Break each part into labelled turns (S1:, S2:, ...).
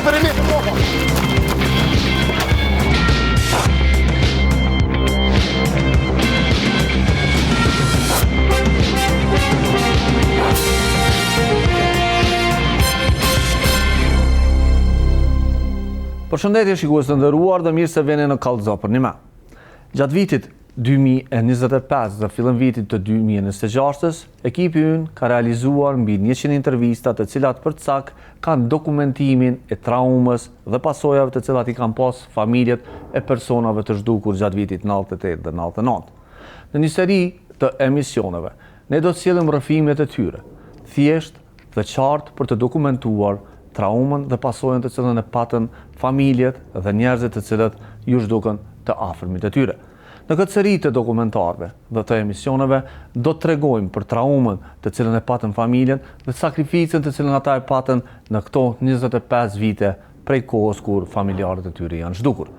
S1: perimetro poco.
S2: Përshëndetje shikues të nderuar dhe mirë se veni në Kallëzo për një me. Gjatë vitit 2025 dhe fillim vitit të 2026, ekipi ynë ka realizuar mbi 100 intervista të cilat për cak kanë dokumentimin e traumës dhe pasojave të cilat i kanë pas familjet e personave të zhdukur gjatë vitit 98 dhe 99. Në një seri të emisioneve, ne do të sjellim rrëfimet e tyre, thjesht dhe qartë për të dokumentuar traumën dhe pasojën të cilën e patën familjet dhe njerëzit të cilët ju zhduken të afërmit e tyre. Në këtë seri të dokumentarëve dhe të emisioneve do të tregojmë për traumën të cilën e patën familjen dhe sakrificën të cilën ata e patën në këto 25 vite prej kohës kur familjarët e tyre janë zhdukur.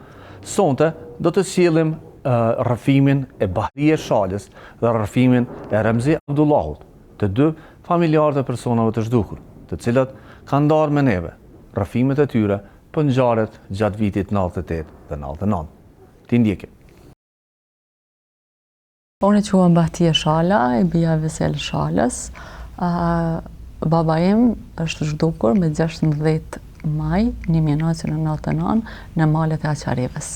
S2: Sonte do të sjellim rrëfimin e Bahrie Shalës dhe rrëfimin e Remzi Abdullahut, të dy familjarët e personave të zhdukur, të cilët kanë ndarë me neve rrëfimet e tyre për ngjarjet gjatë vitit 98 dhe 99. Ti ndjekim.
S3: Unë quhem Bahrie Shala, e bia Vesel Shalës. Baba im është zhdukur me 16 maj 1999 në malet e Aqarevës.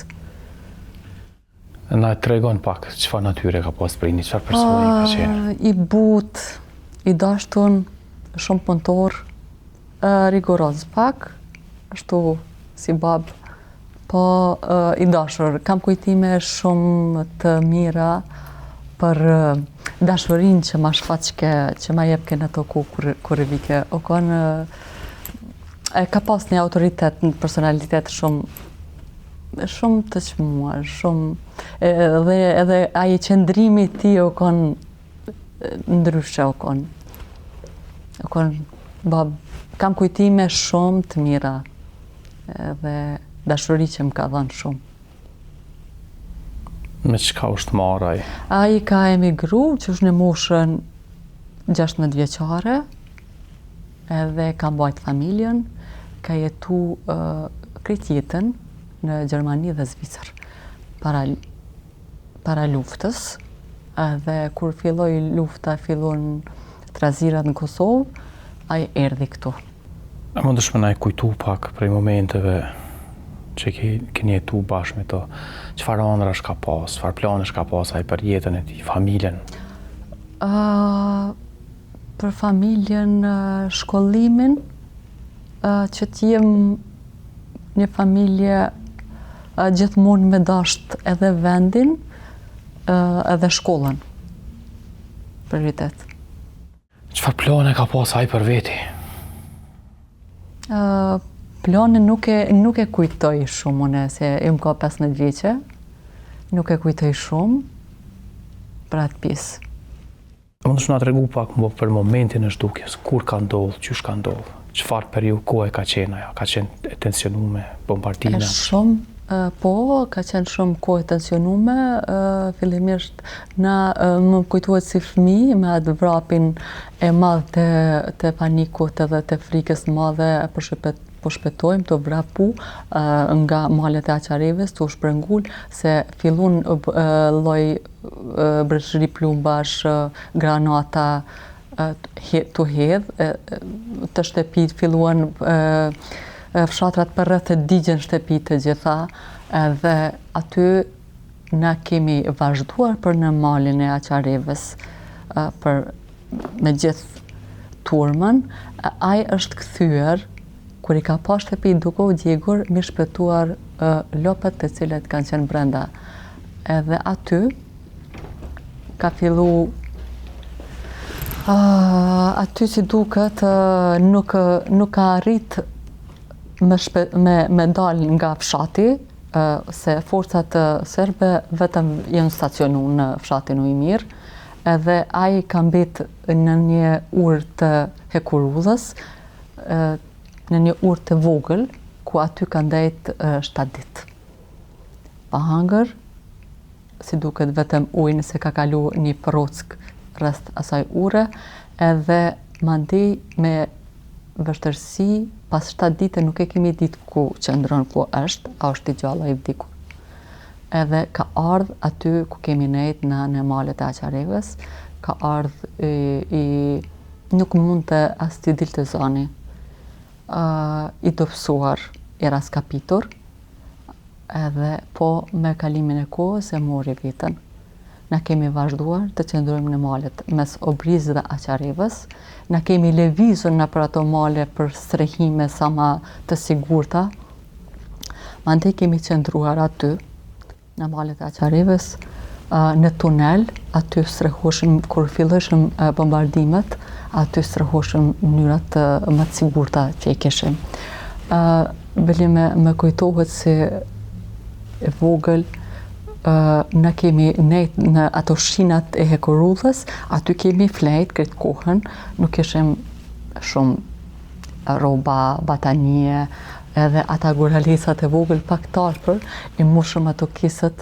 S4: Na tregon pak çfarë natyre ka pas prindi, çfarë personi ka qenë?
S3: I but, i dashtun, shumë punëtor, rigoroz pak, ashtu si bab, po i dashur. Kam kujtime shumë të mira për dashurinë që ma shfaqke, që ma jepke në to ku kur i vike. O konë, ka pas një autoritet, një personalitet shumë të çmuar, shumë, edhe ai qëndrimi ti o konë ndryshe, o konë bab. Kam kujtime shumë të mira dhe dashuri që më ka dhënë shumë.
S4: Me çka është marrë ai?
S3: Ai ka emigru, që është në moshën 16 vjeçare, edhe ka mbajt familjen, ka jetu krejt jetën në Gjermani dhe Zvicër para luftës, edhe kur filloi lufta, fillon trazirat në Kosovë, ai erdhi këtu.
S4: A mund të shpënaj kujtu pak prej momenteve që keni jetu bashkë me to? Çfarë ëndrash ka pas, çfarë planesh ka pas ai për jetën e tij, familjen?
S3: Për familjen, shkollimin, që t'jem një familje gjithmonë me dasht edhe vendin, edhe shkollën. Prioritet.
S4: Çfarë plane ka pas ai për veti?
S3: Plane nuk e kujtoj shumë une, se im ka 15 vjeqe, nuk e kujtoj shumë për atë pjesë.
S4: Mund të na tregu pak më për momentin e zhdukjes, kur ka ndodhur, çysh ka ndodhur, çfarë periudhë kohe ka qenë ajo, ka qenë e tensionume, bombardime?
S3: Shumë, po, ka qenë shumë kohë tensionume, fillimisht më kujtohet si fëmijë me atë vrapin e madh të panikut edhe të frikës madhe po shpëtojmë të vrapu nga malet e Aqarevës, të shprëngull, se fillun lloj breshëri plumbash, granata të hedh, të shtëpit filluan fshatrat për rreth të digjen shtëpit të gjitha, dhe aty na kemi vazhduar për në malin e Aqarevës me gjithë turmën. Ai është kthyer, kur i ka pa shtëpi duke u djegur, mi shpëtuar lopët të cilët kanë qenë brenda. Edhe aty ka fillu aty si duket nuk ka arrit me dal nga fshati, se forcat serbe vetëm janë stacionu në fshatin Ujmir, edhe ai ka mbet në një urë të Hekurudhës, në një urë të vogël, ku aty ka ndajt 7 ditë. Pa hangër, si duket vetëm ujë nëse ka kalu një prock rreth asaj ure, edhe mandej me vështërsi pas 7 dite nuk e kemi ditë ku qëndron, ku është, a është i gjallë a i vdikur. Edhe ka ardhë aty ku kemi nejt në malet e Aqarevës, ka ardhë nuk mund të as t'i dilte zani, i dopsuar, i raskapitur, edhe po me kalimin e kohës e mori vitën. Na kemi vazhduar të qëndrojmë në malet mes Obrizë dhe Aqarevës, na kemi lëvizur në për ato male për strehime sa ma të sigurta, mandej kemi qëndruar aty, në malet e Aqarevës, në tunel, aty strehoshëm, kur filleshëm bombardimet, aty strehoshëm mënyrat më të sigurta që i keshim. Bili me kujtohet se e vogël, ne kemi nejt në ato shinat e Hekorullës, aty kemi flejt këtë kohën, nuk keshim shumë roba, batanie, edhe ata guralisat e vogël pak tarpër, i mushëm ato kisët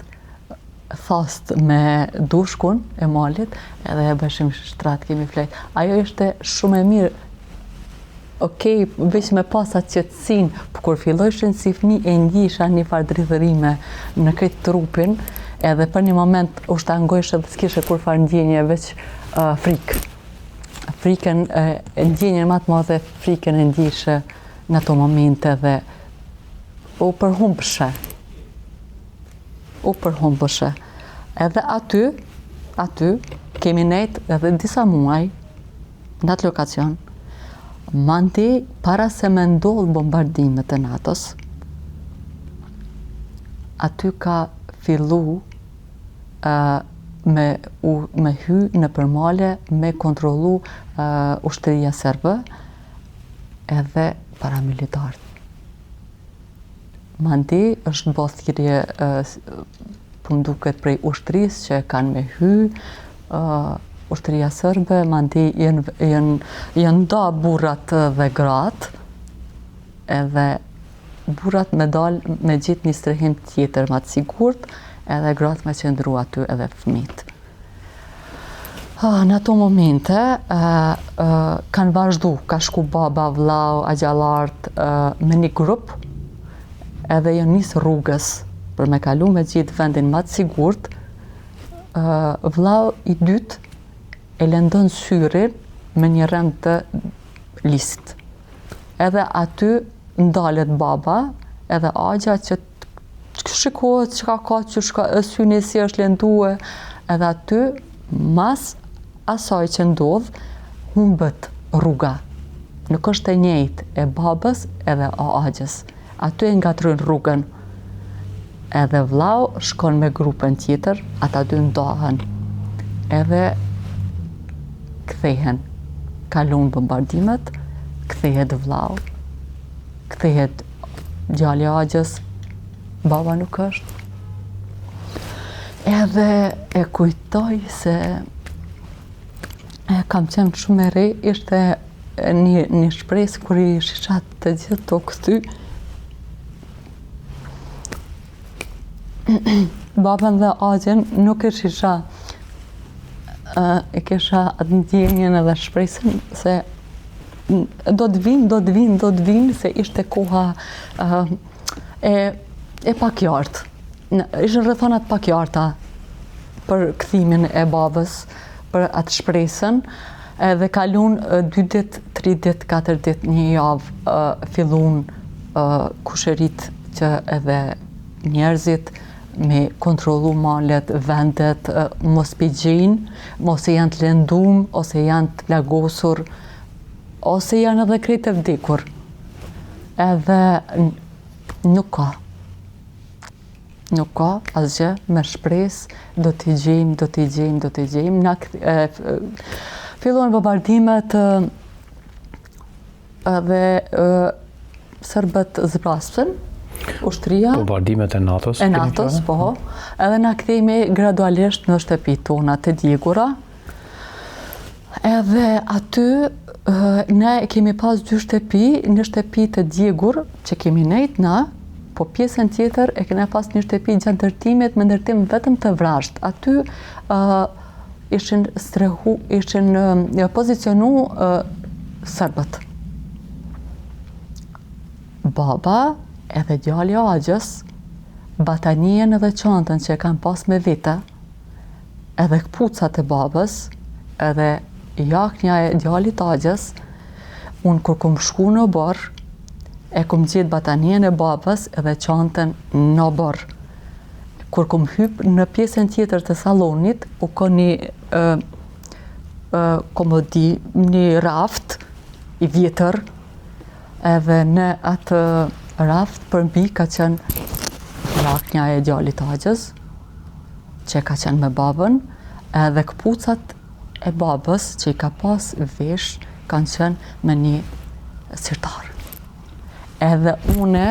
S3: thast me dushkun e malit, edhe e bëshim shtrat kemi flejt. Ajo ishte shumë e mirë, okej, veç me pas atë qetësinë, por kur fillojshin si fëmijë e ngjisha një farë dridhërime në këtë trupin, edhe për një moment u shtangojshë dhe s'kishe kur farë ndjenje, veç frikë. Frikën, ndjenjen më të madhe, frikën e ndjishe në ato momente dhe u përhumbëshe. Edhe aty kemi nejt edhe disa muaj në atë lokacion. Mandej, para se me ndodh bombardimet e NATO-s, aty ka fillu me hy në përmale, me kontrollu ushtëria serbe edhe paramilitarët. Mandej është bo thirrje punduket prej ushtërisë që kanë me hy, ushtëria serbe, mandej janë nda burrat dhe gratë, edhe burrat me dalë me gjitë një strehim tjetër më të sigurt, edhe gratë me qëndru aty edhe fëmijët. Në ato momente kanë vazhdu, ka shku baba, vllau, agjallarët me një grup, edhe janë nisë rrugës për me kalu me gjithë vendin më të sigurt. Vllau i dytë e lëndon syrin me një rem të listë. Edhe aty ndalet baba, edhe agja që shikohet çka ka, syni si është lëndue, edhe aty mas asaj që ndodh, humbet rruga. Nuk është e njëjtë e babës edhe e agjës. Aty e ngatrojnë rrugën. Edhe vllau shkon me grupën tjetër, ata dy ndahen. Edhe kthehen. Kalon bombardimet, kthehet vllau, kthehet djali i agjës, baba nuk është. Edhe e kujtoj se kam qenë shumë e re, ishte një shpresë kur i shisha të gjithë to këty. Babën dhe agjen nuk e shisha, e kesha atë ndjenjen edhe shpresën se do të vinë, se ishte koha e pakjartë. Ishën rrethonat pakjarta për kthimin e babës, për atë shpresën, edhe kalun 2 ditë, 3 ditë, 4 ditë, një javë, fillun kushërit që edhe njerëzit me kontrollu malet, vendet, mos pigjin, mos e janë të lëndum, ose janë të plagosur, ose janë edhe krejt e vdekur. Edhe nuk ka asgjë, me shpresë, do t'i gjejmë. Fillojnë bombardimet dhe serbët zbrasën, ushtria.
S4: Bombardimet e NATO-s?
S3: E NATO-s, po. Edhe na kthehemi gradualisht në shtëpitë tona të djegura. Edhe aty ne kemi pas 2 shtëpi, një shtëpi të djegur që kemi nejt na, po pjesën tjetër e kena pas një shtëpi gjatë ndërtimit me ndërtim vetëm të vrasht. Aty ishin pozicionu serbët. baba edhe djali Agjës, batanien edhe çantën që e kanë pas me vite, edhe këpucat e babës, edhe jaknja e djalit Agjës, unë kur kom shku në borë, e kom gjetë batanien e babës edhe çantën në borë. Kur kom hyp në pjesën tjetër të sallonit, u ka një raft i vjetër, edhe në atë raft përmbi ka qenë jaknja e djalit Agjës, që ka qenë me babën, edhe këpucat e babës që i ka pas vesh kanë qenë me një sirtar. Edhe une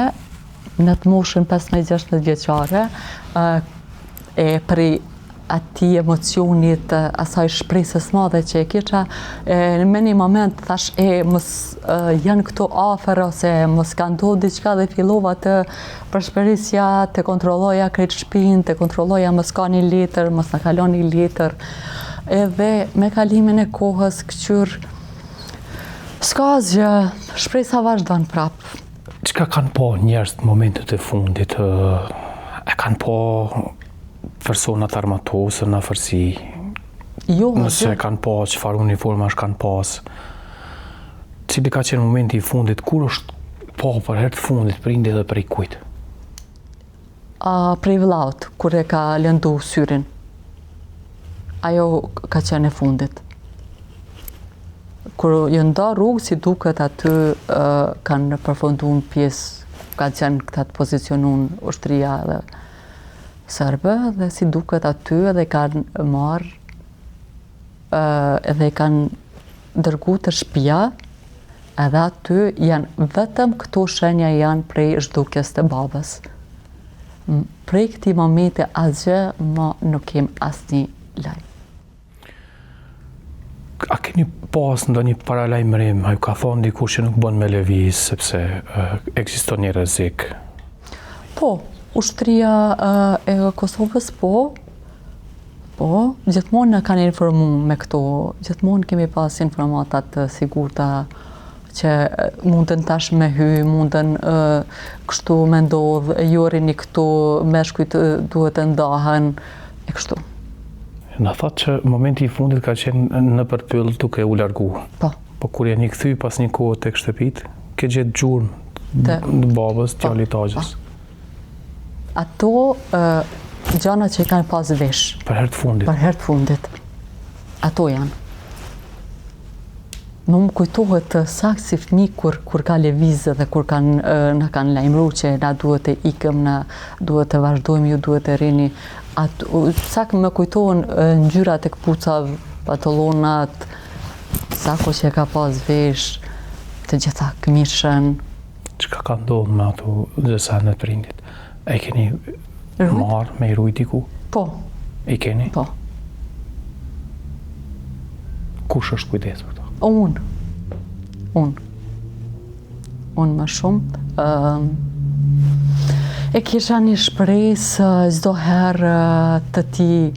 S3: në të moshën 15-16 vjeçare, prej atij emocionit, asaj shpresës madhe që e kisha, në një moment thash mos janë këto afër ose mos ka ndodhur diçka dhe fillova të përshpërisja, të kontrolloja krejt shtëpinë, të kontrolloja mos ka një letër, mos na kalon një letër. Edhe me kalimin e kohës këqyr s'ka asgjë, shpresa vazhdon prapë.
S4: Çka kanë po njerëz në momentet e fundit? E kanë po personat armatosur në afërsi?
S3: Jo,
S4: nëse kanë po, çfarë uniformash kanë pas? Cili ka qenë momenti i fundit? Kur është po për herë të fundit prindi dhe prej kujt?
S3: Prej vllaut, kur e ka lëndu syrin. Ajo ka qenë e fundit. Kur ju nda rrugë, si duket aty kanë përfunduar pjesë, ka qenë këta të pozicionuar ushtria dhe serbë, dhe si duket aty edhe kanë marrë, edhe kanë dërgu të shtëpia, edhe aty janë vetëm këto shenja janë prej zhdukjes të babës. Prej këtij momenti asgjë ma nuk kem asnjë lajm.
S4: A keni pas ndonjë paralajmërim, a ju ka thonë dikush që nuk bën me lëviz sepse ekziston një rrezik?
S3: Po, ushtria e Kosovës po, gjithmonë na kanë informuar me këto, gjithmonë kemi pas informata të sigurta që mundën tash me hy, mundën kështu me ndodh, ju rini këtu, meshkujt duhet të ndahen, e kështu.
S4: Na thotë që momenti i fundit ka qenë në përpyll duke u largu.
S3: Po.
S4: Po kur janë kthy pas një kohë tek shtëpit, ke gjetë gjurmë të babës, djalit Agjës.
S3: Ato gjana që i kanë pas vesh.
S4: Për herë të fundit.
S3: Për herë të fundit. Ato janë. Më kujtohet saktë si fëmijë kur ka lëvizë dhe kur na kanë lajmëruar që na duhet të ikëm, na duhet të vazhdojmë, ju duhet të rini. Saktë më kujtohen ngjyrat e këpucave, pantallonat, sako që ka pas vesh, të gjitha këmishën.
S4: Çka ka ndodhur me ato zësanet prindit? E keni marrë me i rujt diku?
S3: Po.
S4: I keni?
S3: Po.
S4: Kush është kujdesur këto?
S3: Unë më shumë. E kisha një shpresë çdo herë të ti,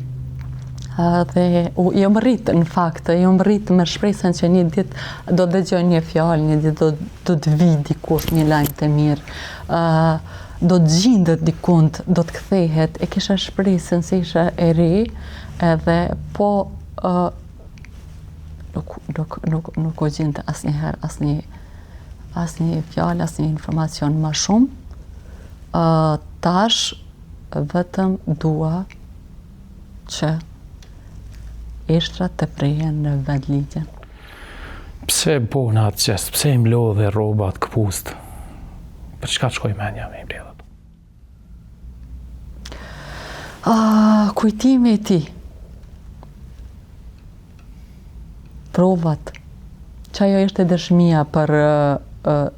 S3: dhe jo më rritë në fakt, jo më rritë me shpresën që një ditë do të dëgjoj një fjalë, një ditë do të vi dikush një lajm të mirë, do të gjendet dikund, do të kthehet. E kisha shpresën se isha e ri, edhe po nuk u gjente asnjëherë asnjë fjalë, asnjë informacion më shumë. Tash vetëm dua që ishtrat të prehen në vendligjen.
S4: Pse bon atë gjest? Pse i mlodhe rrobat këpust? Për çka shkoj mendja me i mbledhat?
S3: Kujtimi i tij. Provat. Që ajo ishte dëshmia për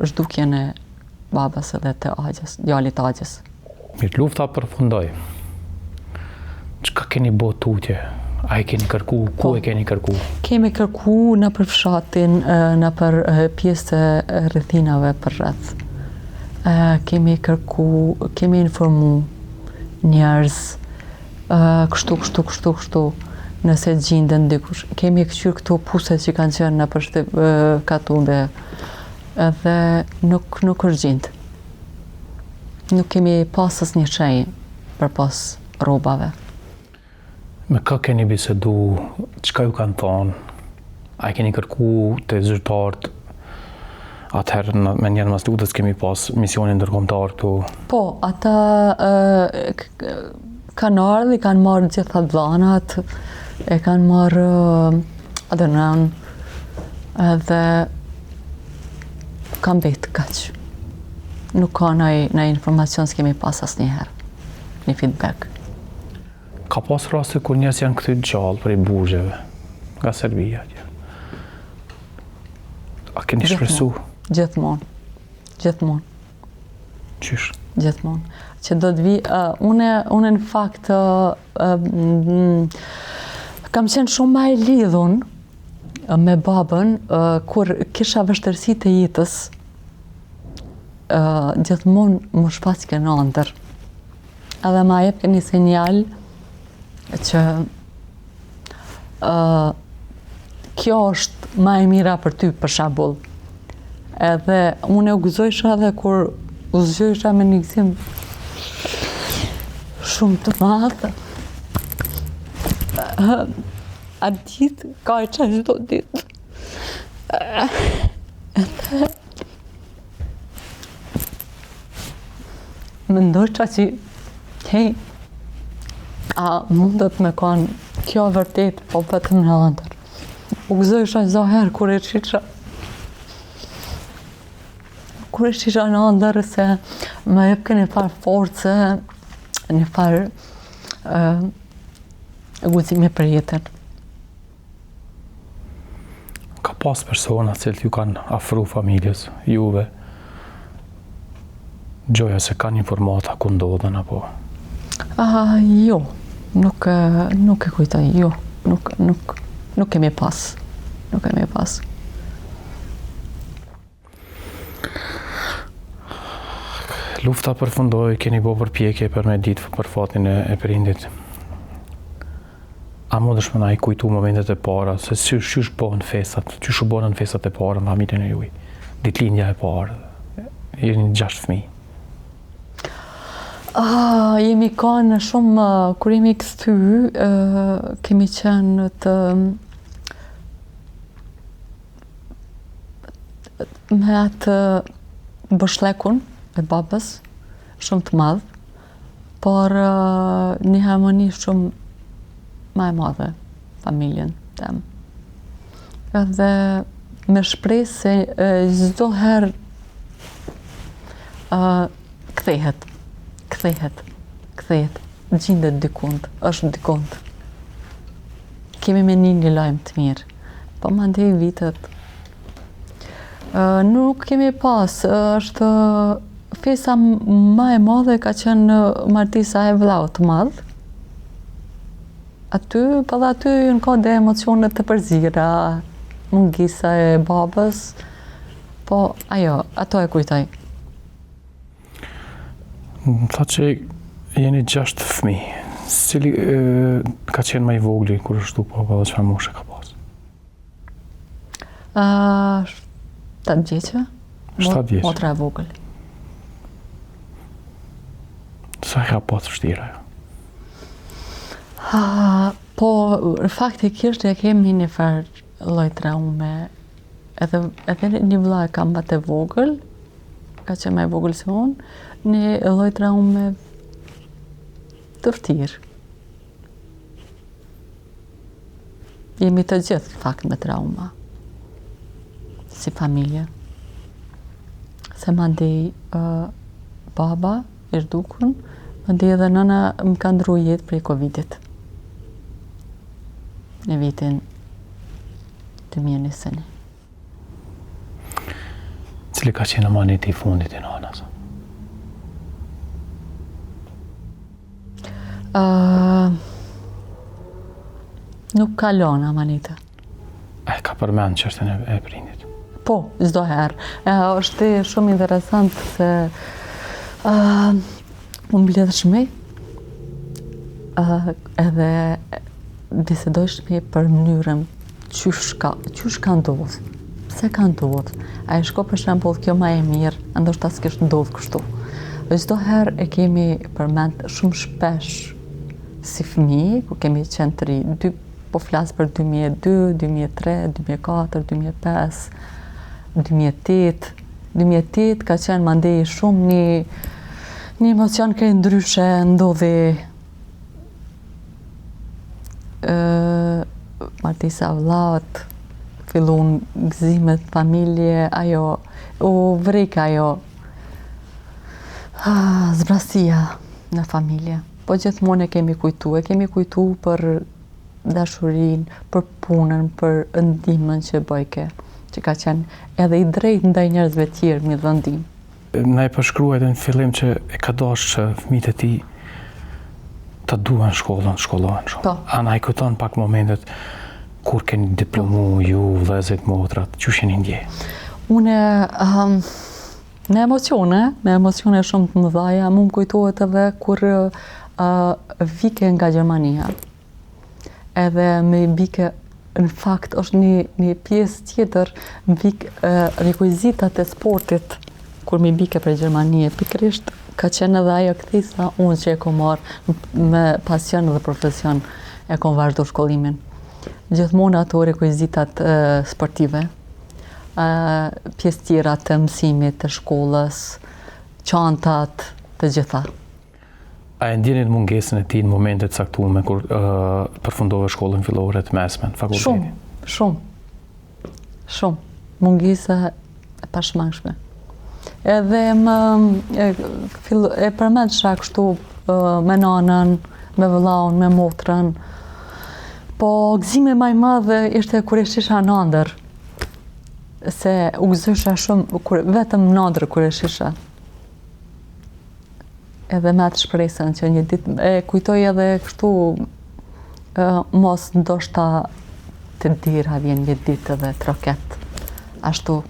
S3: zhdukjen e babas edhe të Agjës, djalit Agjës.
S4: Mirë, lufta përfundoi. Çka keni bë tutje? A e keni kërku? Ku e keni kërku?
S3: Kemi kërku në për fshatin, në për pjesë të rrethinave për rreth. Kemi kërku, kemi informu njerëz, kështu. Nëse gjenden dikush. Kemi këshyr këto puset që kanë qenë në për katumbe, edhe nuk është gjend. nuk kemi pas asnjë çaj për pas rrobave.
S4: Me kë keni bisedu, çka ju kanë thonë? A keni kërku të zyrtarët? Atëherë me njerë mas lutës kemi pas misionin ndërkombëtar këtu.
S3: Po, ata kanë ardhur dhe kanë marrë gjitha dhanat, e kanë marrë adënan, edhe kam vetë kaq. Nuk ka ndaj informacion s'kemi pas asnjëherë, një feedback.
S4: Ka pas raste kur njerëz janë kthyer gjallë prej burgjeve, nga Serbia atje. A keni shpresu?
S3: Gjithmonë.
S4: Qysh?
S3: Gjithmonë. Që do të vi, une në fakt kam qenë shumë ma e lidhun me babën kur kisha vështërsi të jetës, gjithmonë më shfaqe në ëndër. Edhe ma jep një sinjal që kjo është ma e mira për ty, për shembull. Edhe unë u gëzojsha edhe kur u zgjojsha me një gëzim shumë të madh. Atë ditë ka e qenë çdo ditë. Mendojsha që hej, a mundet me kanë kjo vërtet, po vetëm në ëndër. U gëzojsha çdo herë kur e qisha. Kur e qisha në ëndër se më jep një farë force, një farë gëzimi për jetën.
S4: Ka pas persona që ju kanë afru familjes, juve, gjoja se kanë informata ku ndodhen apo?
S3: Jo, nuk e kujtoj, jo, nuk kemi pas,
S4: Lufta përfundoi, keni bo përpjekje për me ditë për fatin e prindit. A mundesh më na i kujtu momentet e para, se qysh bëhen festat, qysh u bëhen festat e para në familjen e juaj? Ditëlindja e parë, jeni 6 fëmijë.
S3: Jemi kanë shumë, kur jemi kthy, kemi qenë me atë bëshllekun e babës, shumë të madh, por një harmoni shumë ma e madhe familjen tem. Edhe me shpresë se çdo herë kthehet, gjendet dikund, është dikund. Kemi me një lajm të mirë, po mandej vitet. Nuk kemi pas, është fesa ma e madhe ka qenë martesa e vllaut të madh. Aty në ka dhe emocionet të përzira, mungesa e babës, po ato e kujtoj.
S4: Tha që jeni 6 fëmijë. Cili ka qenë më i vogli kur është shtu papa dhe çfarë moshe ka pas?
S3: 7 vjeçë.
S4: 7 vjeç.
S3: Motra e vogël.
S4: Sa ka pas vështira?
S3: Po, faktikisht e kemi një farë lloj traume. Edhe një vëlla e kam të vogël, ka qenë më i vogël se unë, një lloj traume të vërtirë. Jemi të gjithë fakt me trauma, si familje. Se mandej baba i zhdukun, mandej edhe nëna më ka ndru jetë prej Covidit. Në vitin 2021.
S4: Cili ka qenë amaniti i fundit i nënës?
S3: Nuk ka lënë amanite.
S4: Ka përmend çështjen e prindit?
S3: Po, çdo herë. Është shumë interesant se më mbledh shme edhe bisedoj shme për mënyrën qysh ka ndodhur. Pse ka ndodhur? A e shko për shembull kjo më e mirë, ndoshta s'kish ndodhur kështu. Çdo herë e kemi përmend shumë shpesh si fëmijë, ku kemi qenë të ri, po flas për 2002, 2003, 2004, 2005, 2008. 2008 ka qenë mandej shumë një emocion krej ndryshe, ndodhi martesa vllaut, fillun gëzimet familje, ajo u vrek ajo zbrasia në familje. Po gjithmonë e kemi kujtu për dashurinë, për punën, për ndihmën që bëjke, që ka qenë edhe i drejtë ndaj njerëzve tjerë me dhëndim.
S4: Na e përshkruaj në fillim që e ka dashur që fëmijët e tij të duan shkollohen.
S3: Po.
S4: A na i kujton pak momentet kur keni diplomu ju, vëllezërit, motrat, çu jeni ndje?
S3: Unë me emocione shumë të mëdha, më kujtohet edhe kur vike nga Gjermania. Edhe me bike, në fakt, është një pjesë tjetër, rekuizitat e sportit, kur me bike për Gjermanie, pikërisht ka qenë edhe ajo kthesa unë që e kom marrë me pasion dhe profesion e kom vazhdu shkollimin. Gjithmonë ato rekuizitat sportive, pjesë tjera të mësimit, të shkollës, çantat, të gjitha.
S4: A e ndjenit mungesën e tij në momentet caktuara kur përfundove shkollën fillore të mesme në fakulteti?
S3: Shumë. Mungesa e pashmangshme. Edhe e përmendësha kështu me nanën, me vëllaun, me motrën. Po gëzimi më i madh ishte kur e shisha në ëndër. Se u gëzosha shumë vetëm në ëndër kur e shisha. Edhe me atë shpresën që një ditë e kujtoj edhe kështu mos ndoshta të dira vjen një ditë edhe troket. Ashtu.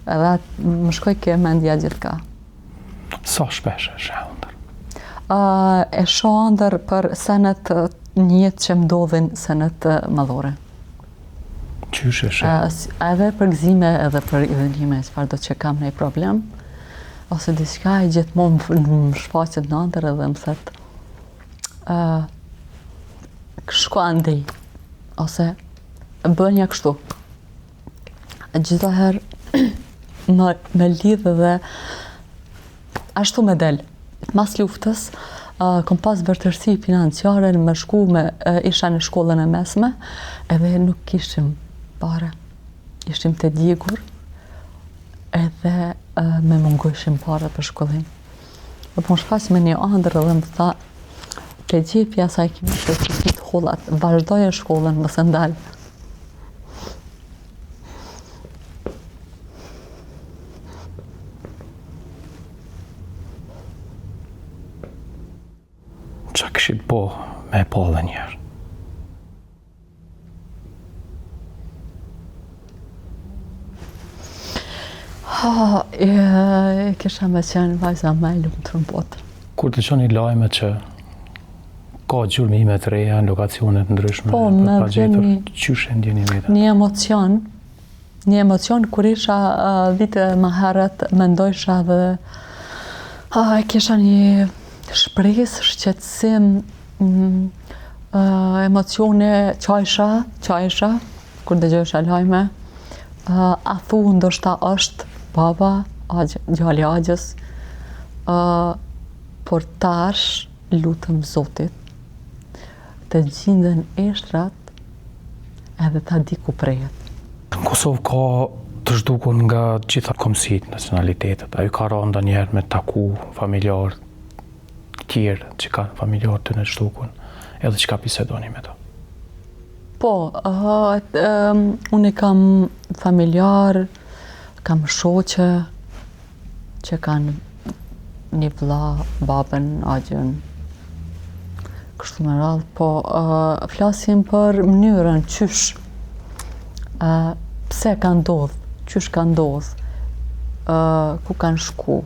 S3: Edhe më shkoj ke mendja gjithka.
S4: Sa shpesh e sheh ëndër?
S3: E shoh ëndër për senet njët që ndodhin senet madhore.
S4: Qysh e sheh?
S3: Edhe për gëzime, edhe për idhënime, çfarë do që kam në problem. Ose diçka e gjithmonë më shfaqet në ëndër edhe më thet shko andej, ose bënja kështu. Gjitha herë me lidhë dhe ashtu me del. Mas luftës, kom pas vërtërsi financiare, me shku isha në shkollën e mesme, edhe nuk kishim pare. Ishim të djegur, edhe me mungojshim pare për shkollim. Dhe po më shfaq me një ëndër dhe më tha, ke gjepja sa i kemi shkësit hullat, vazhdoje shkollën, mëse ndalë.
S4: Qa këshit po me e pa dhe njerë?
S3: Kisha me qenë vajza me lumë të rëmbotë.
S4: Kur të qoni lajme që ka gjurmime të reja në lokacionet ndryshme,
S3: Po,
S4: për
S3: me
S4: pa gjetur,
S3: vjen
S4: qysh e ndjeni vetën?
S3: Një emocion kur isha vite më herët, mendojsha dhe kisha një shpresë, shqetësim, emocione, qajsha, kur dëgjojsha lajme, a thu ndoshta është baba, djali Agjës, por tash lutëm Zotit, të gjindën eshtrat edhe ta di ku prejet.
S4: Në Kosovë ka të zhdukun nga gjitha komësit, nacionalitetet. A ju ka ra ndonjëherë me taku familjarë tjerë që kanë familjarë të në zhdukun, edhe që ka bisedoni me to?
S3: Po, unë kam familjarë, kam shoqe që kanë një vlla, babën, Agjën, kështu me radhë, po flasim për mënyrën qysh, pse ka ndodhë, qysh ka ndodhë, ku kanë shku,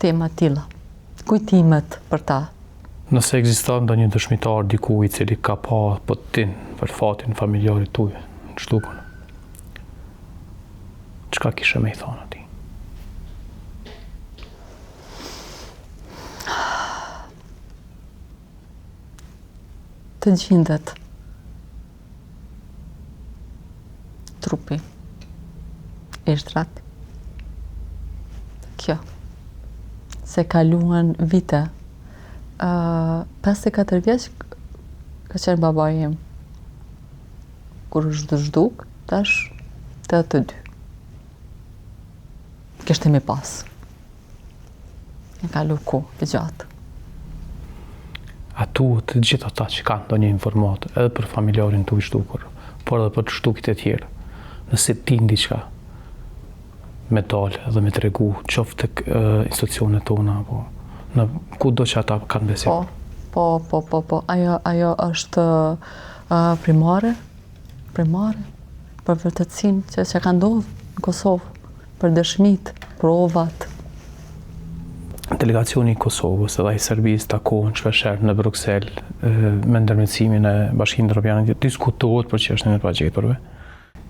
S3: tema tilla, kujtimet për ta.
S4: Nëse ekziston ndonjë dëshmitar diku i cili ka pa tin për fatin familjarit tuaj në zhdukun, çka kishe me i thonë atij?
S3: të gjindet trupi, ishtrat. Kjo. Se kaluan vite. 54 vjeç ka qenë babai im. Kur është zhduk, tash 82. Kishte mi pas. Në kalu ku, e gjatë.
S4: A tu të gjithë ata që kanë ndonjë informatë, edhe për familjarin tu i shtukur, por edhe për të shtukit e tjerë, nëse ti ndiqka me dalë edhe me tregu, qoftë tek institucionet tona, apo në kudo që ata kanë besim.
S3: Po. Ajo është primare, për vërtetësinë që ka ndodhur në Kosovë, për dëshmit, provat.
S4: Delegacioni i Kosovës edhe i Serbisë takohen shpeshherë në Bruksel me ndërmjetësimin e Bashkimit Evropian, diskutohet për çështjen e pagjeturve.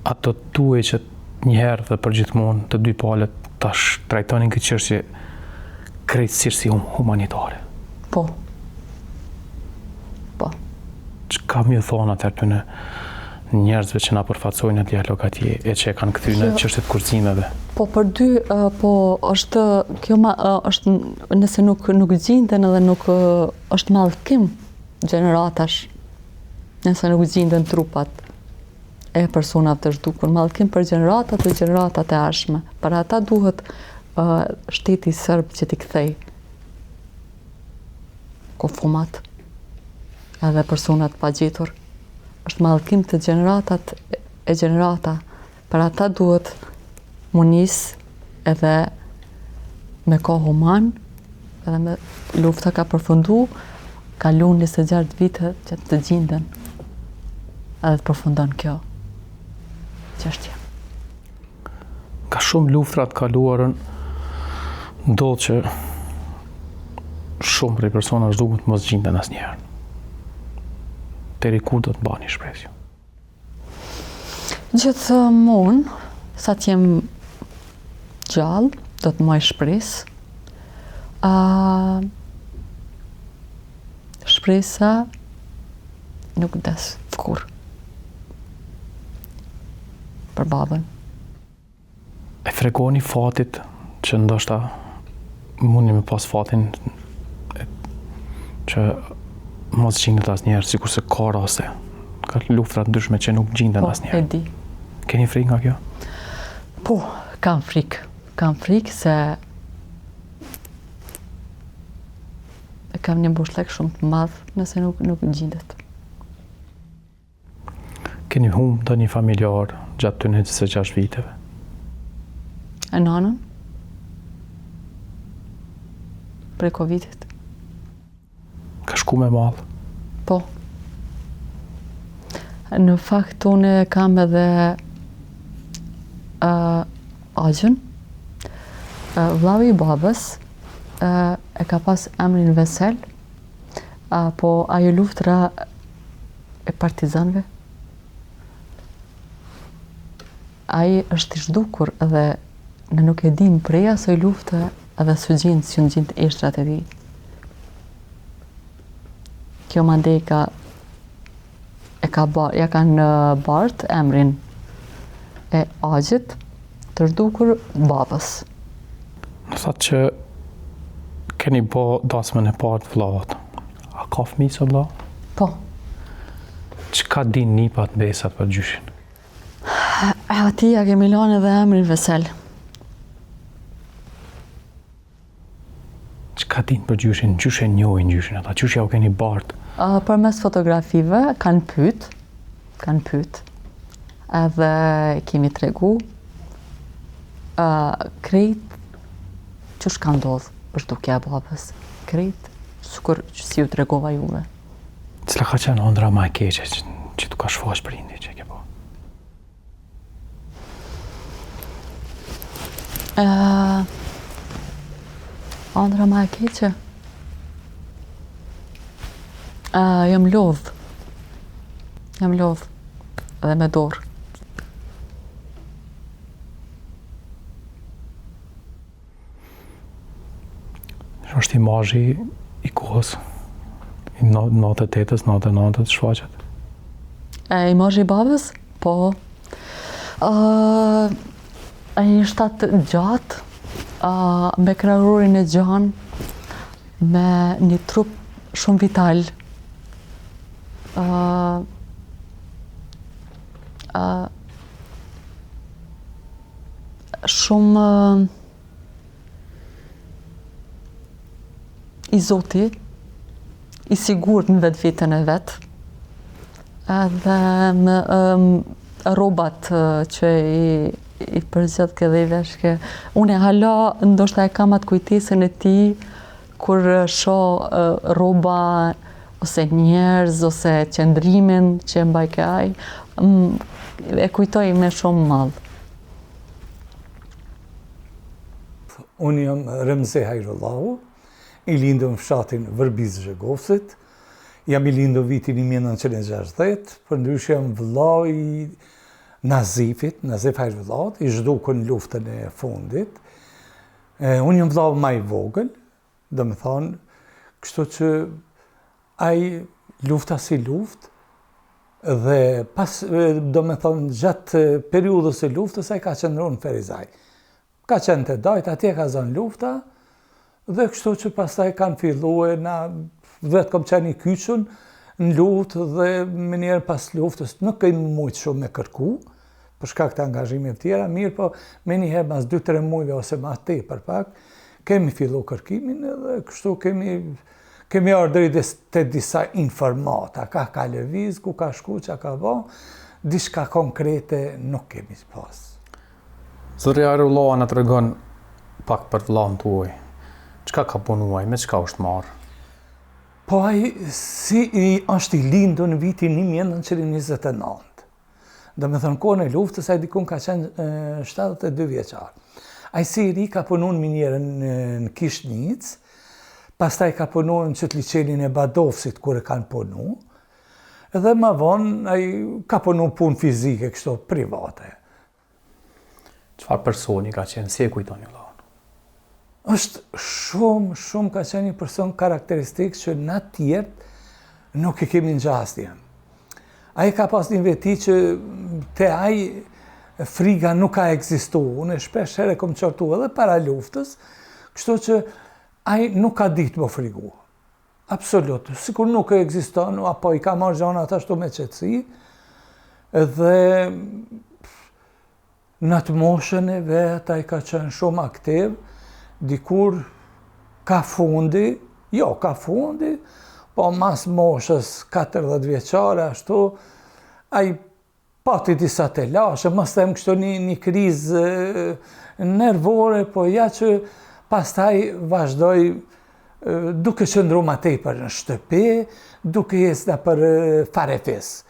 S4: Ato duhet që njëherë dhe përgjithmonë të dy palët tash trajtonin këtë çështje krejtësisht si humanitare.
S3: Po.
S4: Çka më thonë atëherë ty në njerëzve që na përfaqësojnë në dialog atje e që e kanë kthyr në çështjet e kurcimeve.
S3: Po për dy, po është kjo është nëse nuk gjinden edhe nuk është mallkim gjeneratash. Nëse nuk gjinden trupat e personave të zhdukur, mallkim për gjeneratat e gjeneratat e ardhshme. Për ata duhet shteti serb që t'i kthej konfumat edhe personat pagjetur. Është mallkim të gjeneratat e gjenerata. Për ata duhet munis edhe me kohë human, edhe me lufta ka përfundu, kalun 26 vite që të gjinden. Edhe të përfundon kjo çështje.
S4: Ka shumë luftra të kaluarën, ndodh që shumë prej personave zhdukur të mos gjenden asnjëherë. Deri ku do të mbani shpresë?
S3: Gjithmonë, sa të jem gjallë, do të mbaj shpresë. Shpresa nuk des kur. Për babën.
S4: E fregoni fatit që ndoshta mundi me pas fatin që mos gjendet asnjëherë, sikurse ka raste, ka luftra të ndryshme që nuk gjenden asnjëherë.
S3: E di.
S4: Keni frikë nga kjo?
S3: Po, kam frikë. Kam frikë se kam një mbushllëk shumë të madh nëse nuk gjendet.
S4: Keni humb ndonjë familjar gjatë të 26 viteve?
S3: E nanën? Prej Covidit.
S4: Ka shku me mall?
S3: Po. Në fakt, unë kam edhe agjën. Vllavi i babës e ka pas emrin Vesel, po ajo luftra e partizanëve. Ai është i zhdukur edhe ne nuk e dim prej asoj lufte edhe s'u gjint ishtrat e tij. Kjo mandej ja kanë bart emrin e agjit të zhdukur babës.
S4: Në thatë që keni bo dasmën e parë të vllavët. A ka fëmijë së vlla?
S3: Po.
S4: Çka din nipat mbesat për gjyshin?
S3: Ati ja kemi lanë edhe emrin Vesel.
S4: Çka din për gjyshin? Gjyshe njohin gjyshin ata? Qysh ja u keni bart?
S3: Përmes fotografive kanë pyet. Edhe kemi tregu krejt ç'sh ka ndodhur për zhdukja e babës. Krejt sikur si ju tregova juve.
S4: Cila ka qenë ëndra më e keqe që t'u ka shfaq prindi që ke po?
S3: Ëndra më e keqe? Jam lodh edhe me dorë.
S4: Është imazhi i kohës, i 98-ës, 99-ës shfaqet.
S3: Imazhi i babës? Po. Ai një shtat gjatë, me krahurin e gjan, me një trup shumë vital. Shumë i zoti, i sigurt në vetë vetën e vetë, edhe me robat që i përzgjedh këtë i veshke. Unë hala ndoshta e kam atë kujtesën e tij kur shoh rroba ose njerëz ose qëndrimin që mbajke ai, e kujtoj me shumë madh.
S1: Unë jam Remzi Hajrullahu, i lindur në fshatin Vërbiz Zhegovcit. Jam i lindur vitin 1960, përndryshe jam vëllau i Nazifit, Nazif Hajrullahut, i zhdukur në luftën e fundit. Unë jam vëllau më i vogël, do me thonë, kështu që ai lufta si luftë, dhe pas, do me thonë, gjatë periudhës e luftës, ai ka qëndruar në Ferizaj. Ka qenë të dajt, atje ka zënë lufta, dhe kështu që pastaj kanë filluar na vetë kom qenë i kyçun në luftë dhe më njerë pas luftës nuk kemi mujtë shumë me kërku, për shkak të angazhimeve tjera, mirë po me njëherë mas 2-3 muajve ose ma tepër pak, kemi fillu kërkimin dhe kështu kemi ardhur te disa informata, ka lëviz, ku ka shku, që ka bo, diçka konkrete nuk kemi pas.
S4: Zotri Hajrullahu na tregon pak për vllahun tuaj. Çka ka punuar, me çka është marrë?
S1: Po ai është i lindur në vitin 1929. Do me thënë kohën e luftës, ai dikun ka qenë 72 vjeçar. Ai si i ri ka punuar minjerën në Kishnicë, pastaj ka punuar në qëtë liçenin e Badovsit kur e kanë punu, edhe më vonë ai ka punuar punë fizike kështu private.
S4: Çfarë personi ka qenë, si e kujtoni vllahun?
S1: Është shumë ka qenë një person karakteristik që na tjerë nuk e kemi ngjasje. Ai ka pas një veti që te ai friga nuk ka ekzistuar. Unë shpesh herë kom qortu edhe para luftës, kështu që ai nuk ka ditë më frigu. Absolut, sikur nuk e ekziston, apo i ka marrë gjonat ashtu me qetësi, edhe në atë moshën e vet ai ka qenë shumë aktiv. Dikur ka fundi, po mas moshës 40 vjeçare ashtu, ai pati disa të lashe, mos them kështu një krizë nervore, po ja që pastaj vazhdoi duke qëndruar më tepër në shtëpi, duke ecë për Farefis.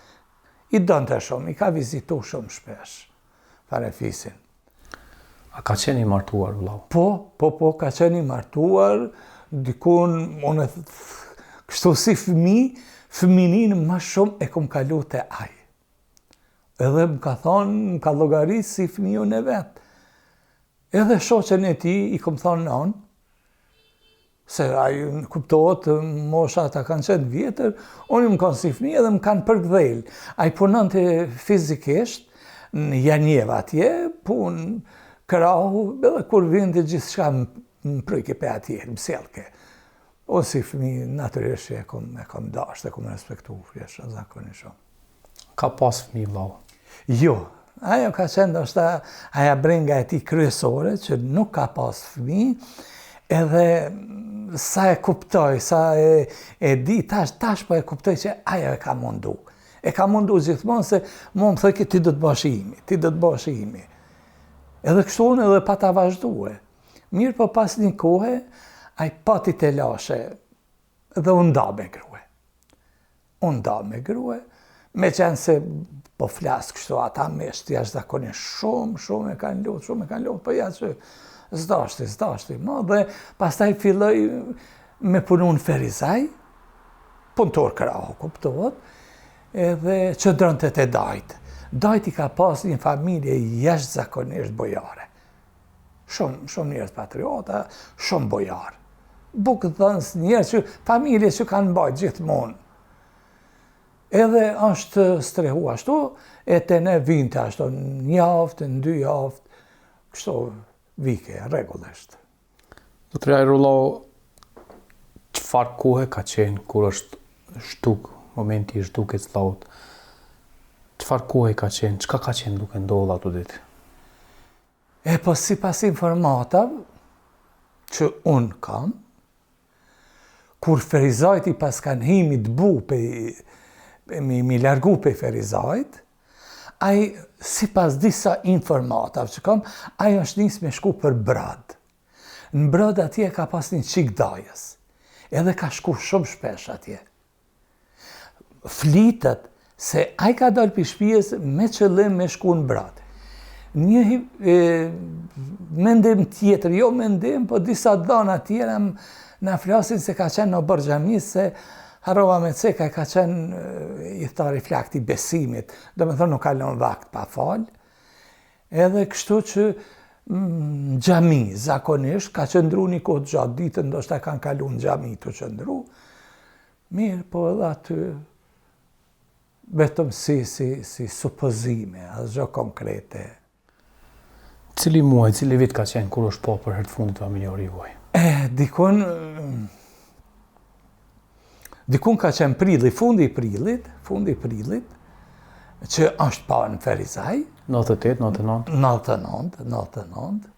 S1: I donte shumë, i ka vizituar shumë shpesh Farefisin.
S4: A ka qenë i martuar vllau?
S1: Po, ka qenë i martuar, dikun, unë kështu si fëminin më shumë e kom kalu te ai. Edhe më ka thonë, më ka llogarit si fëmijën e vetë. Edhe shoqen e tij i kom thonë non, se ai kuptohet, mosha ata kanë qenë vjetër, unë më kanë si fëmijë edhe më kanë përgdhel. Ai punonte fizikisht në Janjeva atje, punë krahu, edhe kur vinte gjithçka më pryke pe atje, më sjellke. O si fëmijë natyrisht e kam dashur, e kam respektuar, është zakonisht shumë.
S4: Ka pas fëmijë vllau?
S1: Jo, ajo ka qenë ndoshta aja brenga e tij kryesore që nuk ka pas fëmijë, edhe sa e kuptoj, sa e di, tash po e kuptoj që ajo e ka mundu. E ka mundu gjithmonë se më thoi ti do të bësh imi, Edhe kështu unë edhe pa ta vazhdue. Mirë po pas një kohë, ai pati të lashe dhe unë nda me grue. Me qenë se po flasë kështu ata meshtë jashtëzakonisht shumë e kanë lutë, po ja që zdashti. Dhe pastaj filloj me punu në Ferizaj, punëtor krahu kuptohet, edhe që drënte të dajtë. Dajti ka pas një familje jashtëzakonisht bojare. Shumë njerëz patriota, shumë bojarë. bukëdhënës, njerëz që familje që kanë mbajt gjithmonë. Edhe është strehu ashtu, e të ne vinte ashtu, një javë, në 2 javë, kështu vike, rregullisht.
S4: Zotëri Hajrullahu, çfarë kohe ka qenë kur është shtuk, momenti i shtukjes Allahut? Çfarë kohe ka qenë, çka ka qenë duke ndodhur ato ditë?
S1: Po sipas informatave që unë kam, kur Ferizajti pas kanë himi të bu mi largu pe Ferizajt, ai sipas disa informatave që kam, ai është nis me shku për Brad. Në Brad atje ka pas një qik dajës, edhe ka shku shumë shpesh atje. Flitet se ai ka dalë për shtëpisë me qëllim me shku në Brad. Një mendim tjetër, jo mendim, po disa dhëna tjera na flasin se ka qenë në Borxhami, se harrova me ceka ka qenë i thari flakti besimit, do me thonë nuk kalon vakt pa fal, edhe kështu që xhami zakonisht ka qëndru një kohë gjatë ditën, ndoshta kanë kalu në xhami të qëndru, mirë, po edhe aty vetëm si supozime, asgjë konkrete.
S4: Cili muaj, cili vit ka qenë kur është po për herë të fundit familjari juaj?
S1: Dikun ka qenë prilli, fundi i prillit, që është pa në Ferizaj.
S4: 98, 99?
S1: 99,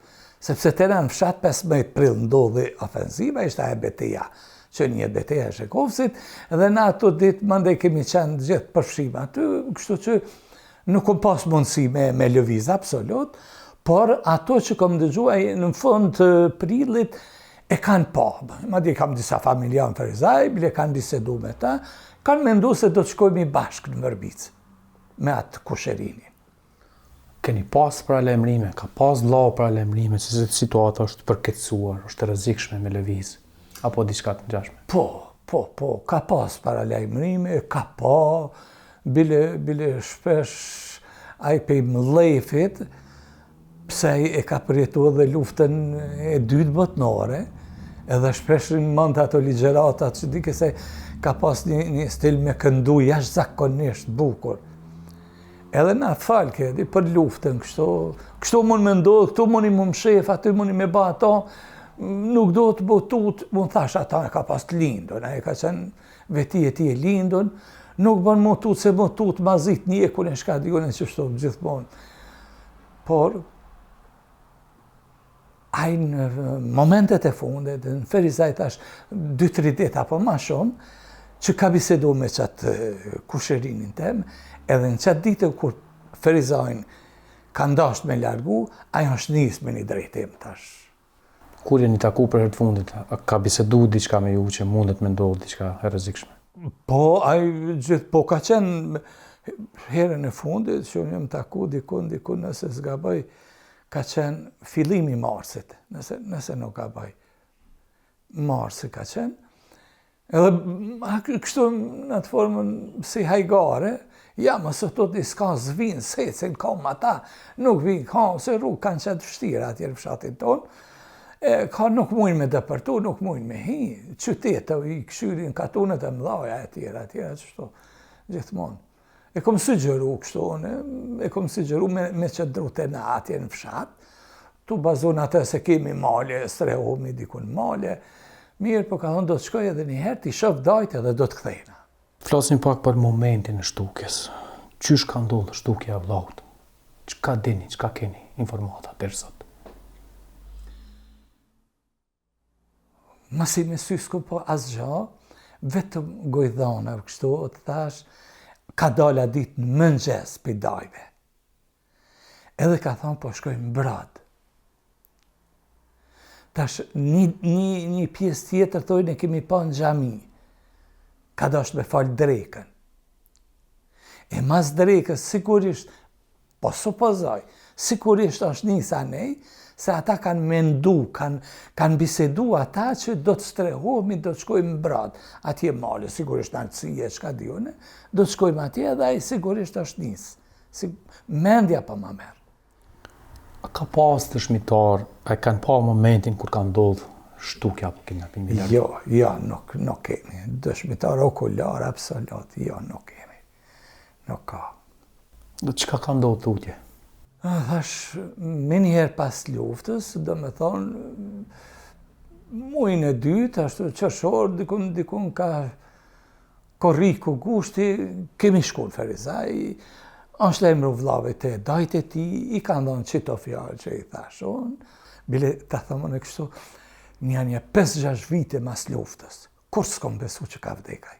S1: sepse të në fshat 15 prill ndodhi ofensiva, ishte e beteja, që një beteja e Shekovësit, dhe në ato ditë mandej kemi qenë gjithë përfshim aty, kështu që nuk kom pas mundësi me lëviz absolut, por ato që kom dëgjuar në fund të prillit, e kanë pa. Madje kam disa familja në Ferizaj, bile kanë bisedu me ta, kanë mendu se do të shkojmë i bashkë në Vërbicë, me atë kusherini.
S4: Keni pas paralajmërime, ka pas vëllau paralajmërime, se situata është përkeqësuar, është e rrezikshme me lëviz, apo diçka të ngjashme?
S1: Po, ka pas paralajmërime, ka pa, bile shpesh ai pe mëllefit, pse e ka përjetu edhe luftën e dytë botnore, edhe shpesh në mend ato ligjeratat që dike se ka pas një stil me këndu jashtëzakonisht bukur. Edhe na falke, për luftën, kështu mund me ndodhë, këtu mundi më mshef, aty mundi me ba ato, nuk do të botut, mund thash ata e ka pas të lindun, e ka qenë veti e ti e lindun, nuk bën motut se motut mazit njekun e shka digun e qështu gjithmonë. Por, ai në momentet e fundit, në Ferizaj tash 2-3 ditë apo ma shumë, që ka bisedu me qatë kusherinin tem, edhe në qatë ditë kur Ferizajn ka ndasht me largu, ajo është nis me një drejtim tash.
S4: Kur jeni taku për herë të fundit, ka bisedu diçka me ju që mundet me ndodhë diçka e rrezikshme?
S1: Po ka qenë herën e fundit, që unë jam taku dikun nëse s'gaboj, ka qenë fillimi marsit, nëse nuk ka baj. Marsi ka qenë. Edhe kështu në atë formën si hajgare, ja, mësë të të s'ka zvinë, se në kam ata, nuk vinë, se rrugë kanë qenë vështira atje në fshatin tonë, ka nuk mujnë me dëpërtu, nuk mujnë me hi, qytetë i këshyrin katunët e mdhaja e tjera, qështu, gjithmonë. E kom sugjeru kështu, e kom sugjeru me që drute në atje në fshat, tu bazon atë se kemi malje, strehomi dikun malje, mirë, po ka thonë do të shkoj edhe një herë, t'i shof dajtë edhe do të kthejna.
S4: Flasim pak për momentin e shtukjes. Qysh ka ndodhur shtukja e vllaut? Çka dini, çka keni informata deri sot?
S1: Masi me sy s'ku po asgjë, vetëm gojdhana kështu, të thash, ka dala ditë në mëngjes për dajve. Edhe ka thonë, po shkojmë Brad. Tash, një pjesë tjetër, thojnë, e kemi pa në xhami. Ka dasht me falë drekën. E mas drekës, sigurisht, po supozoj, sigurisht është njësa nej, se ata kanë mendu, kanë bisedu ata që do të strehohemi, do të shkojmë Brad. Atje male, sigurisht në artësie, çka dione, do të shkojmë atje dhe ai sigurisht është njësë. Mendja pa ma merë.
S4: A ka pas të shmitar, a kanë pa momentin kur ka ndodhë shtukja apo kidnapim?
S1: Jo, nuk kemi. Dëshmitar okular, absolut, jo, nuk kemi. Nuk ka.
S4: Dhe çka ka ndodhur tutje?
S1: Thash, me njëherë pas luftës, do me thonë, muajin e dytë, ashtu qershor, dikun ka korriku gushti, kemi shku në Ferizaj, është emru vllave të dajt e ti, i ka ndonë qito fjallë që i thash unë, bile të thëmën e kështu, një 5-6 vite mas luftës, kur s'kom besu që ka vdekaj.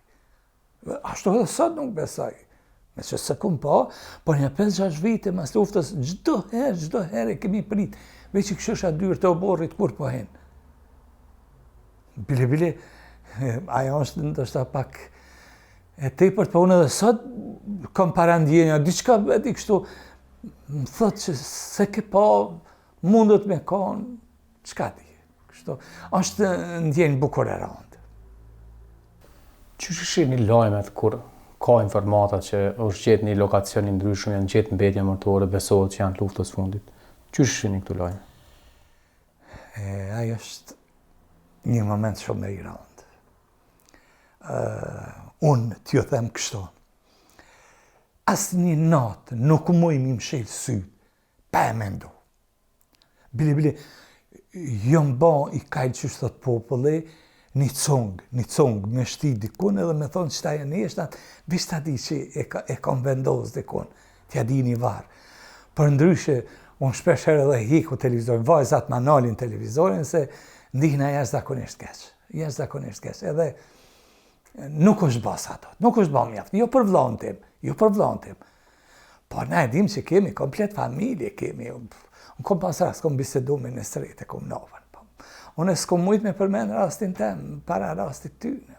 S1: Ashtu edhe sot nuk besaj. Me që se kum po, por një 5-6 vite mas luftës, gjdo herë kemi prit, veç i këshësha dyrë të oborrit kur po hen. Bile, ajo është ndoshta pak e tepërt, po unë edhe sot kom parandjenja, diçka veti kështu, më thot që se ke po mundet me konë, çka di, kështu, është ndjenjë bukur e randë.
S4: Qysh shihni lajmet kur ka informata që është gjetë një lokacion i ndryshëm, janë gjetë mbetje mërtore, besohet që janë luftës fundit. Qysh shihni këtu lajme?
S1: Ajo është një moment shumë i randë. Unë t'ju them kështu. Asë një natë nuk muj mi mshelë sytë, pa e mendu. Bile, jom ba i kajlë që thot populli, një cong me shti dikun edhe me thonë qëta e neshtat, vish ta di që e kam vendos dikun, t'ja di një varë. Për ndryshe, unë shpesh herë edhe hiku televizorin, vajzat ma nalin televizorin, se ndihna jashtëzakonisht keq. Edhe nuk është bas ato, nuk është ba mjaft, jo për vllahun tim. Por na e dim që kemi komplet familje, unë kom pas rast, kom bisedu me në srete, kom novën. Unë s'kom mujt me përmen rastin tem, para rastit tyne.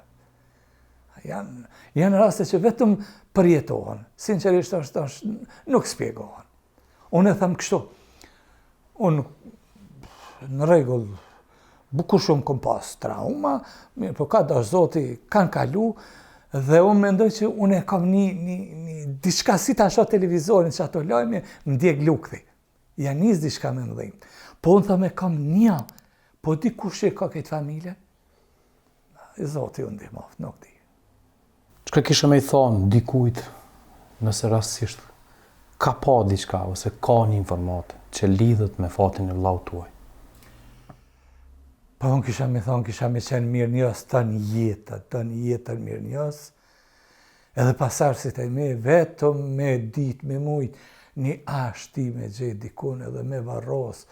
S1: Janë raste që vetëm përjetohen, sinqerisht është nuk spjegohen. Unë e them kështu, unë në regull, bukur shumë kom pas trauma, mirë, po ka dash zoti, kanë kalu, dhe unë mendoj që unë e kam një diçka si ta shoh televizorin që ato lajme, më djeg lukthi. Ja nis diçka me ndhim. Po unë thëmë e kam një, po dikush e ka këtë familje? Zoti unë ndihmoft, nuk di.
S4: Çka kishe me i thonë dikujt nëse rastësisht ka pa diçka ose ka një informat që lidhet me fatin e vllaut tuaj?
S1: Po unë kisha me qenë mirë njës, të një jetën mirë njës, edhe pasarësit e me, vetëm me dit, me mujt, një ashti me gjithë dikun edhe me varros,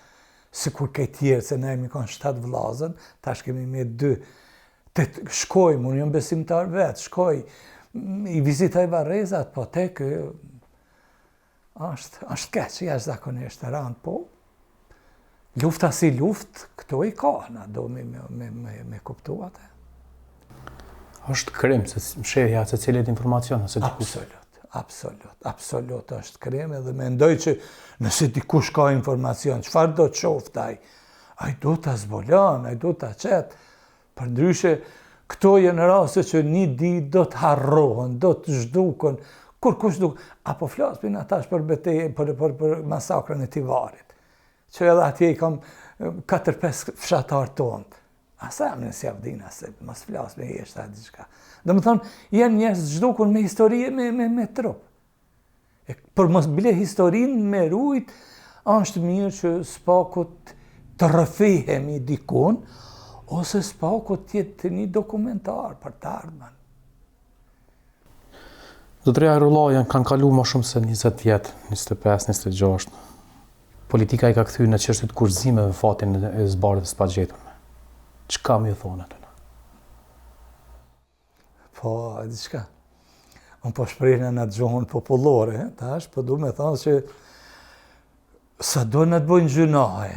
S1: si kur këtë tjerë, se ne jemi kanë 7 vllazën, tash kemi me 2. Shkojmë, unë jam besimtar vetë, i vizitaj varrezat, po tek është keq, jashtëzakonisht e rand, po. Lufta si luft, këto i ka, na do me kuptu atë.
S4: Është krim, se mshehja se cilit informacion, nëse dikush.
S1: Absolut është krem, edhe mendoj që nëse dikush ka informacion, çfarë do të shoftaj? Ai do ta zbolon, ai do ta qet. Për ndryshe, këto janë raste që një ditë do të harrohen, do të zhduken, kur kush duk, apo flasin atash për betejë, për masakrën e Tivarit, që edhe atje i kam 4-5 fshatar tonë. Asa jam në sjavdina, se mos flas me jeshta diçka. Dhe më thonë, janë njerëz zhdukun me historie me trup. Për mos bile historinë me rujt, është mirë që spakut të rrëfihemi dikun, ose spakut tjetë një dokumentar për të ardhmen.
S4: Zotëria Hajrullahi kanë kalu më shumë se 20 vjet, 25, 26. Politika i ka kthyr në çështjet kurzimeve fatin e zbardhjes së pagjeturme. Çka më thonë atë?
S1: Po, diçka. Unë po shpreh në gjuhën popullore, tash, po du me thonë që sa do në të bojnë gjunahe,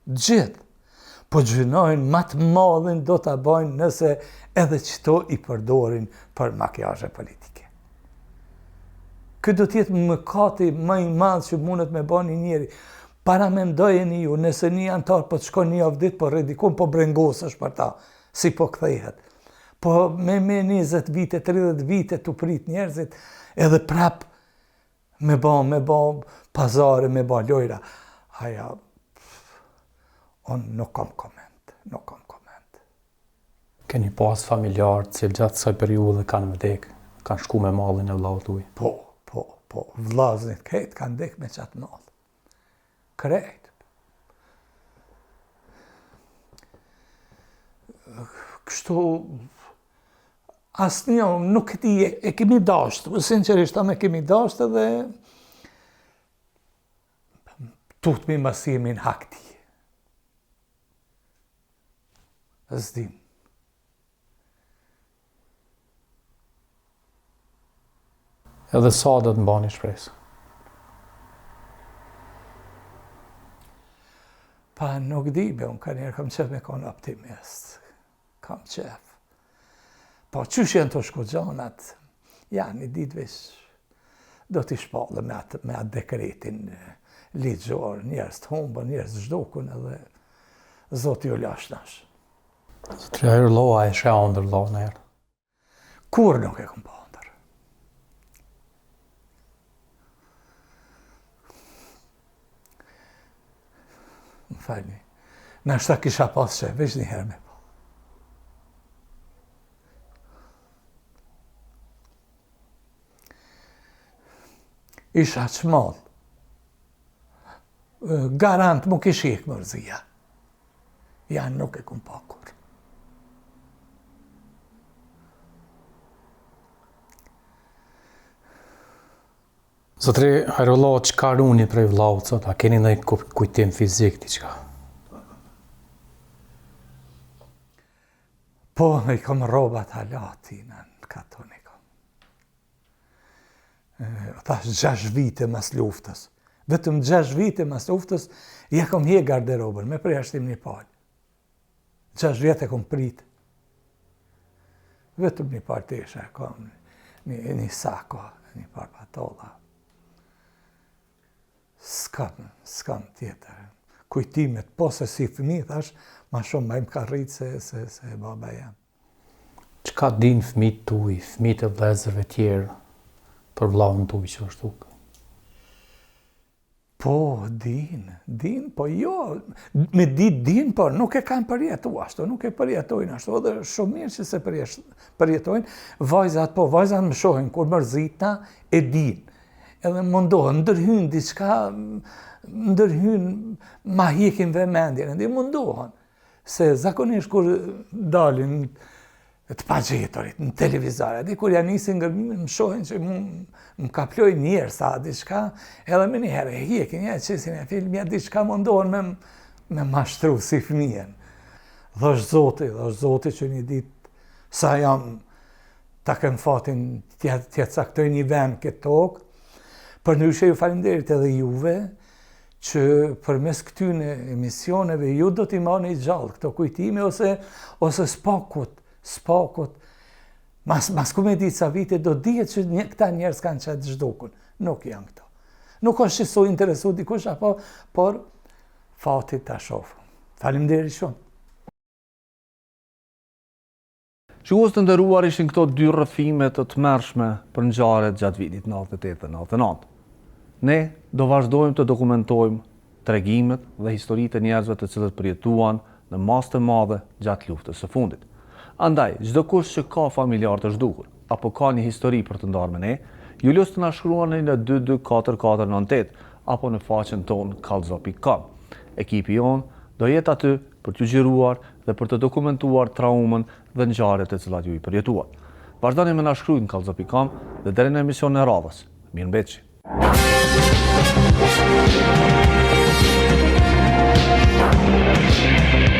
S1: gjithë, po gjunahin më të madhin do të bojnë nëse edhe qëto i përdorin për makjazhe politike. Këtë do tjetë mëkati më i madh që mundet me bën një njeri. Para mendojeni ju, nëse një antar po të shkon një avdit, po redikun, po brengosësh për ta, si po kthehet. Po me 20 vite, 30 vite të prit njerëzit, edhe prap me ba pazare, me ba lojra. Aja, unë nuk kam koment. nuk kam koment.
S4: Keni pas familjarë që gjatë kësaj periudhe kanë vdek, kanë shku me mallin e vllaut tuaj?
S1: Po. Vllaznit krejt kanë dek me qatë mall. Krejt. Kështu, asnjë nuk e di, e kemi dashur, sinqerisht me kemi dashur dhe tutmi mas jemi në hak ti. S'dim.
S4: Edhe sa do të mbani shpresë?
S1: Pa nuk di, unë ka njerë kam qef me konë optimist. Kam qef. Po qysh janë të shkugjonat, janë i ditëvish do t'i shpallë me atë dekretin ligjor, njerës të humbën, njerës të zhdukun edhe Zoti ju lashnash.
S4: Zotri Hajrulla e shë ëndër vllau në herë?
S1: Kur nuk e kom pa ëndër. Më falni, në shta kisha pas që veç një herë me pa. Isha qmall. Garant mu kish ik mërzia. Janë nuk e kom pa kur.
S4: Zotri Hajrulla, çka runi prej vllaut sot? A keni ndonjë kujtim fizik diçka?
S1: Po, i kom robat halati në katoni kom. Thash 6 vite mas luftës. Vetëm 6 vite mas luftës, ja kom hje garderobën, me përjashtim një palë. 6 vjetë e kom prit. Vetëm një par tesha, kom një sako, një par patolla. S'kam tjetër. Kujtimet, po se si fëmi, thash, ma shumë ma im ka rritë se baba jam.
S4: Çka din fëmijët tuaj, fëmijët e vëllezërve tjerë, për vllaun tuaj që është tuk?
S1: Po, din, po jo, me din, por nuk e kanë përjetu ashtu, nuk e përjetojnë ashtu, dhe shumë mirë që se përjetojnë, vajzat më shohin, kur mërzitna e din, edhe mundohen, ndërhyn diçka, ma hikin vëmendjen, edhe mundohen, se zakonisht kur dalin të pagjetorit, në televizare, edhe kur janë nisin ngërmimin, më shohin që më kaploj njerë sa diçka, edhe me njëherë e hjekin, qesin e film, diçka mundohen me mashtru si fëmijen. Dhash Zoti që një dit, sa jam ta kem fatin t'ja caktoj një vend këtë tokë, për ndryshe ju falimderit edhe juve, që përmes këtyne emisioneve ju do t'i marrni gjallë këto kujtime ose spakut, mas ku me ditë sa vite, do dihet që këta njerës kanë qëtë zhdukun. Nuk janë këto. Nuk është që so interesu dikush, por fatit ta shofë. Faleminderit shumë.
S2: Shikues të nderuar, ishin këto 2 rrëfime të tmerrshme për ngjarjet gjatë vitit 98-99. Ne do vazhdojmë të dokumentojmë tregimet dhe historitë e njerëzve të cilët përjetuan në masë të madhe gjatë luftës së fundit. Andaj, çdo kush që ka familjar të zhdukur apo ka një histori për të ndarë me ne, ju lutem të na shkruani në 224498 apo në faqen tonë kallzo.com. Ekipi jon do jetë aty për t'ju xhiruar dhe për të dokumentuar traumën dhe ngjarjet të cilat ju i përjetuat. Vazhdoni me na shkruajnë në kallzo.com dhe deri në emisionin e radhës. Mirëmbëjtje.
S5: We'll be right back.